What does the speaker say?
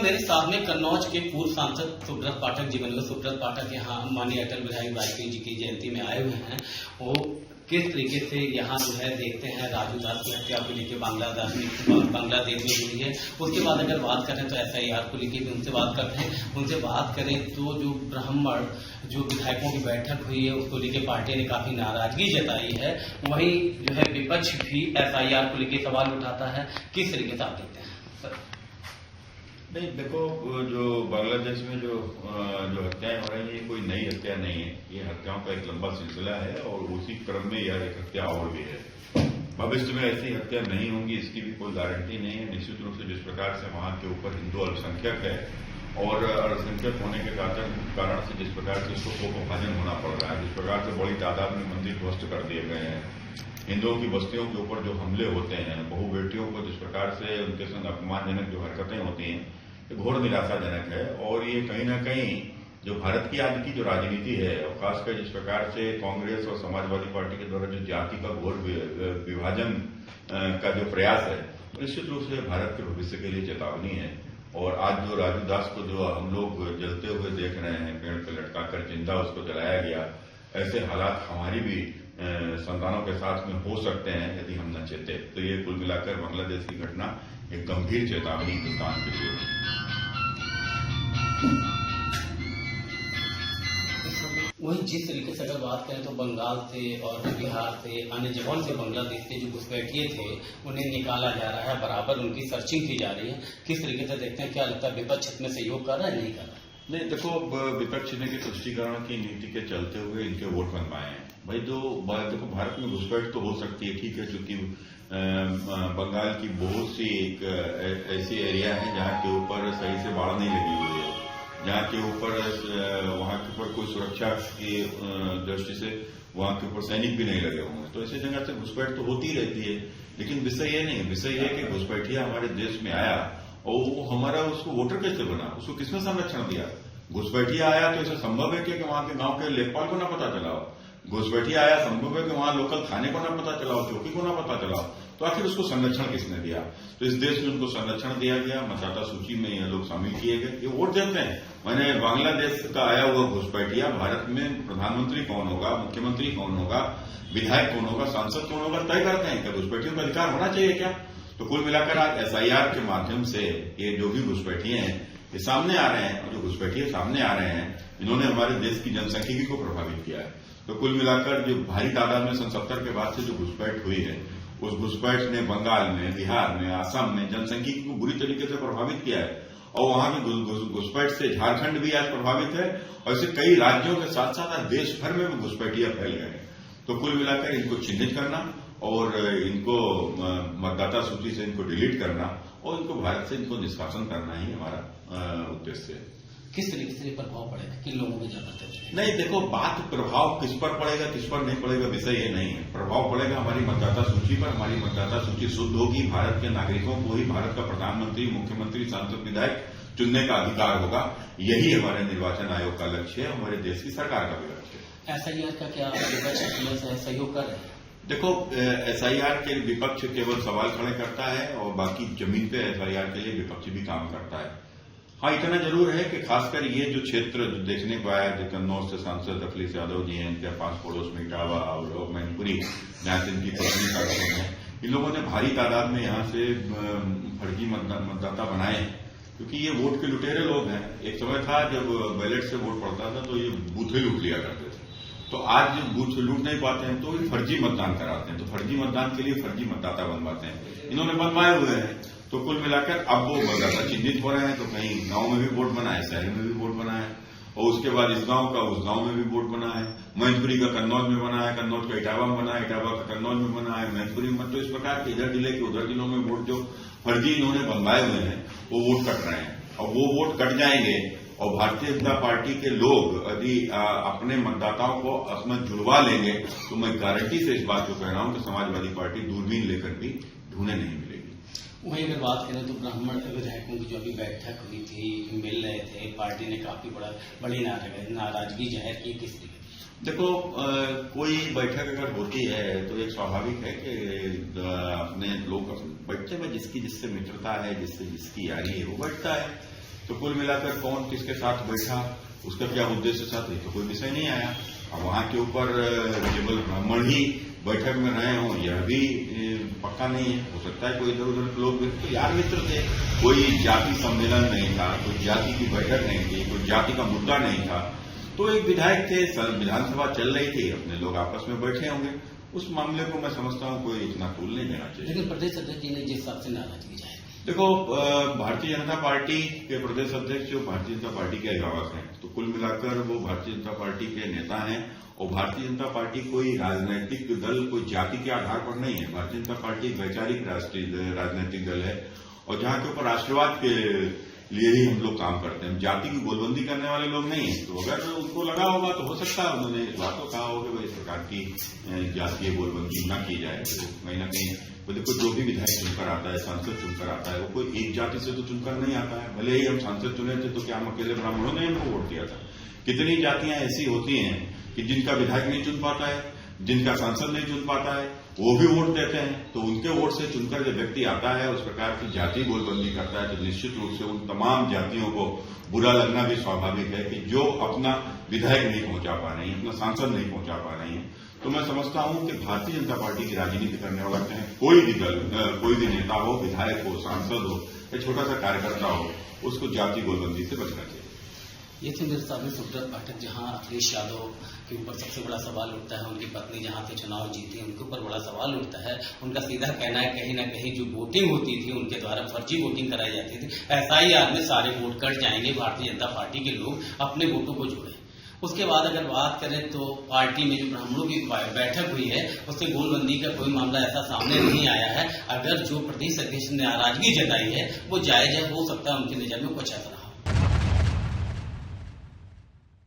समय मेरे सामने कन्नौज के पूर्व सांसद सुब्रत पाठक जी बने। सुब्रत पाठक यहाँ माननीय अटल बिहारी वाजपेयी जी की जयंती में आए हुए हैं। वो किस तरीके से यहाँ जो है देखते हैं राजू दास की हत्या को लेकर बांग्लादेश में हुई है। उसके बाद अगर बात करें तो SIR को लेकर भी उनसे बात करते हैं। उनसे बात करें तो जो ब्राह्मण जो विधायकों की बैठक हुई है उसको लेकर पार्टी ने काफी नाराजगी जताई है। वहीं जो है विपक्ष भी SIR को लेकर सवाल उठाता है। किस तरीके से आप देखते हैं सर? नहीं, देखो, जो बांग्लादेश में जो हत्याएं हो रही हैं, ये कोई नई हत्या नहीं है। ये हत्याओं का एक लंबा सिलसिला है और उसी क्रम में यह एक हत्या और भी है। भविष्य में ऐसी हत्या नहीं होंगी इसकी भी कोई गारंटी नहीं है। निश्चित रूप से जिस प्रकार से वहां के ऊपर हिंदू अल्पसंख्यक है और अल्पसंख्यक होने के कारण से जिस प्रकार से उसको कोपभाजन होना पड़ रहा है, जिस प्रकार से बड़ी तादाद में मंदिर ध्वस्त कर दिए गए हैं, हिंदुओं की बस्तियों के ऊपर जो हमले होते हैं, बहु बेटियों को जिस प्रकार से उनके संग अपमानजनक जो हरकतें होती हैं, ये घोर निराशाजनक है। और ये कहीं ना कहीं जो भारत की आज की जो राजनीति है और खासकर जिस प्रकार से कांग्रेस और समाजवादी पार्टी के द्वारा जो जाति का घोर विभाजन का जो प्रयास है, निश्चित रूप से भारत के भविष्य के लिए चेतावनी है। और आज जो राजू दास को जो हम लोग जलते हुए देख रहे हैं, पेड़ पर लटकाकर जिंदा उसको जलाया गया, ऐसे हालात हमारी भी संतानों के साथ में हो सकते हैं यदि हम न चेते। तो ये कुल मिलाकर बांग्लादेश की घटना एक गंभीर चेतावनी हिंदुस्तान के लिए है। वहीं जिस तरीके से अगर बात करें तो बंगाल से और बिहार से अन्य जगहों से बांग्लादेश के जो घुसपैठिए थे उन्हें निकाला जा रहा है, बराबर उनकी सर्चिंग की जा रही है। किस तरीके से देखते हैं? क्या लगता है विपक्ष इसमें सहयोग कर रहा है, नहीं कर रहा है? नहीं, देखो, विपक्ष ने तुष्टीकरण की नीति के चलते हुए इनके वोट बनवाए हैं। भाई देखो, भारत में घुसपैठ तो हो सकती है, ठीक है, क्योंकि बंगाल की बहुत सी एक ऐसी एरिया है जहाँ के ऊपर सही से बाड़ नहीं लगी हुई है, जहाँ के ऊपर वहां के ऊपर कोई सुरक्षा की दृष्टि से वहां के ऊपर सैनिक भी नहीं लगे हुए हैं। तो ऐसी जगह से घुसपैठ तो होती रहती है। लेकिन विषय ये नहीं, विषय ये कि घुसपैठिया हमारे देश में आया और वो हमारा उसको वोटर कैसे बना, उसको किसने संरक्षण दिया? घुसपैठिया आया तो ऐसा संभव है कि वहां के गांव के लेखपाल को ना पता चला हो? घुसपैठिया आया संभव है कि वहां लोकल थाने को ना पता चला हो, चौकी को ना पता चला हो? तो आखिर उसको संरक्षण किसने दिया? तो इस देश में उनको संरक्षण दिया गया, मतदाता सूची में ये लोग शामिल किए गए, ये वोट देते हैं। मैंने बांग्लादेश का आया हुआ घुसपैठिया भारत में प्रधानमंत्री कौन होगा, मुख्यमंत्री कौन होगा, विधायक कौन होगा, सांसद कौन होगा, तय करते हैं। क्या घुसपैठियों का अधिकार होना चाहिए क्या? तो कुल मिलाकर आज SIR के माध्यम से ये जो भी घुसपैठिए हैं ये सामने आ रहे हैं, और जो घुसपैठिए सामने आ रहे हैं इन्होंने हमारे देश की जनसांख्यिकी को प्रभावित किया है। तो कुल मिलाकर जो भारी तादाद में सन 70 के बाद से जो घुसपैठ हुई है, उस घुसपैठ ने बंगाल में, बिहार में, आसाम में जनसांख्यिकी को बुरी तरीके से प्रभावित किया है। और वहां की घुसपैठ से झारखंड भी आज प्रभावित है और ऐसे कई राज्यों के साथ साथ आज देश भर में भी घुसपैठिया फैल गए हैं। तो कुल मिलाकर इनको चिन्हित करना और इनको मतदाता सूची से इनको डिलीट करना और इनको भारत से इनको निष्कासन करना ही हमारा उद्देश्य है। किस तरीके से प्रभाव पड़ेगा, किन लोगों को ज्यादा? नहीं, देखो, बात प्रभाव किस पर पड़ेगा किस पर नहीं पड़ेगा विषय ये नहीं है। प्रभाव पड़ेगा हमारी मतदाता सूची पर। हमारी मतदाता सूची शुद्ध होगी, भारत के नागरिकों को ही भारत का प्रधानमंत्री, मुख्यमंत्री, सांसद, विधायक चुनने का अधिकार होगा। यही हमारे निर्वाचन आयोग का लक्ष्य है, हमारे देश की सरकार का भी लक्ष्य है। SIR का क्या विपक्ष सहयोग कर रहे हैं? देखो, SIR के विपक्ष केवल सवाल खड़े करता है और बाकी जमीन पे SIR के लिए विपक्ष भी काम करता है। हाँ, इतना जरूर है कि खासकर ये जो क्षेत्र जो देखने को आया, जो कन्नौज से सांसद अखिलेश यादव जी हैं, इनके पास पड़ोस में इटावा और मैनपुरी, जहां से इनकी पत्नी का घर है, इन लोगों ने भारी तादाद में यहाँ से फर्जी मतदाता बनाए, क्योंकि ये वोट के लुटेरे लोग हैं। एक समय था जब बैलेट से वोट पड़ता था तो ये बूथे लूट लिया करते थे। तो आज बूथ लूट नहीं पाते हैं तो ये फर्जी मतदान कराते हैं। तो फर्जी मतदान के लिए फर्जी मतदाता बनवाते हैं, इन्होंने बनवाए हुए हैं। तो कुल मिलाकर अब वो मतदाता चिन्हित हो रहे हैं। तो कहीं गांव में भी वोट बना है, शहर में भी वोट बना है, और उसके बाद इस गांव का उस गांव में भी वोट बना है। मैनपुरी का कन्नौज में बना है, कन्नौज का इटावा में बना है, इटावा का कन्नौज में बना है, मैनपुरी में। तो इस प्रकार के इधर जिले के उधर जिलों में वोट जो फर्जी इन्होंने बनवाए हुए हैं वो वोट कट रहे हैं। और वो वोट कट जाएंगे और भारतीय जनता पार्टी के लोग यदि अपने मतदाताओं को असमत जुड़वा लेंगे तो मैं गारंटी से इस बात को कह रहा हूं कि समाजवादी पार्टी दूरबीन लेकर भी ढूंढने नहीं मिलेगी। वहीं अगर बात करें तो ब्राह्मण विधायकों की जो अभी बैठक हुई थी, मिल रहे थे, पार्टी ने काफी बड़ी नाराजगी जाहिर की। किस तरीके? देखो, कोई बैठक अगर होती है तो एक स्वाभाविक है कि अपने लोग बैठते में जिसकी जिससे मित्रता है, जिससे जिसकी यारी है वो बैठता है। तो कुल मिलाकर कौन किसके साथ बैठा, उसका क्या उद्देश्य था, तो कोई विषय नहीं आया। अब वहां के ऊपर केवल ब्राह्मण ही बैठक में रहे हों यह भी पक्का नहीं है। हो सकता है कोई इधर उधर के लोग तो यार मित्र थे, कोई जाति सम्मेलन नहीं था, कोई जाति की बैठक नहीं थी, कोई जाति का मुद्दा नहीं था। तो एक विधायक थे, विधानसभा चल रही थी, अपने लोग आपस में बैठे होंगे, उस मामले को मैं समझता हूं कोई इतना तूल नहीं देना चाहिए। लेकिन प्रदेश अध्यक्ष जी ने जिस हिसाब से नाराजगी जाए, देखो भारतीय जनता पार्टी के प्रदेश अध्यक्ष जो भारतीय जनता पार्टी के अभिभावक हैं, तो कुल मिलाकर वो भारतीय जनता पार्टी के नेता हैं। और भारतीय जनता पार्टी कोई राजनीतिक दल, कोई जाति के आधार पर नहीं है। भारतीय जनता पार्टी एक वैचारिक राजनीतिक दल है, और जहां के ऊपर राष्ट्रवाद के लिए ही हम लोग काम करते हैं। जाति की गोलबंदी करने वाले लोग नहीं है। तो अगर उनको लगा होगा तो हो सकता है उन्होंने इस बात को कहा होगा भाई इस प्रकार की जातीय गोलबंदी न की जाए। तो कहीं ना कहीं देखो जो भी विधायक चुनकर आता है, सांसद चुनकर आता है, वो कोई एक जाति से तो चुनकर नहीं आता है। भले ही हम सांसद चुने थे तो क्या हम अकेले ब्राह्मणों ने हमको वोट दिया था? कितनी जातियां ऐसी होती हैं कि जिनका विधायक नहीं चुन पाता है, जिनका सांसद नहीं चुन पाता है, वो भी वोट देते हैं। तो उनके वोट से चुनकर जब व्यक्ति आता है उस प्रकार की जाति गोलबंदी करता है तो निश्चित रूप से उन तमाम जातियों को बुरा लगना भी स्वाभाविक है कि जो अपना विधायक नहीं पहुंचा पा रही है, अपना सांसद नहीं पहुंचा पा रही है। तो मैं समझता हूं कि भारतीय जनता पार्टी की राजनीति करने वाला चाहे कोई भी दल, कोई भी नेता हो, विधायक हो, सांसद हो या छोटा सा कार्यकर्ता हो, उसको जाति गोलबंदी से बचना चाहिए। ये थे मेरे सामने सुब्रत पाठक, जहां अखिलेश यादव के ऊपर सबसे बड़ा सवाल उठता है। उनकी पत्नी जहां से चुनाव जीती उनके ऊपर बड़ा सवाल उठता है। उनका सीधा कहना है कहीं ना कहीं जो वोटिंग होती थी उनके द्वारा फर्जी वोटिंग कराई जाती थी। एसआईआर में सारे वोट कट जाएंगे, भारतीय जनता पार्टी के लोग अपने वोटों को जोड़े। उसके बाद अगर बात करें तो पार्टी में जो ब्राह्मणों की बैठक हुई है उससे गोलबंदी का कोई मामला ऐसा सामने नहीं आया है। अगर जो प्रदेश अध्यक्ष ने नाराजगी जताई है वो जायज है, हो सकता है उनकी नजर में कुछ ऐसा रहा।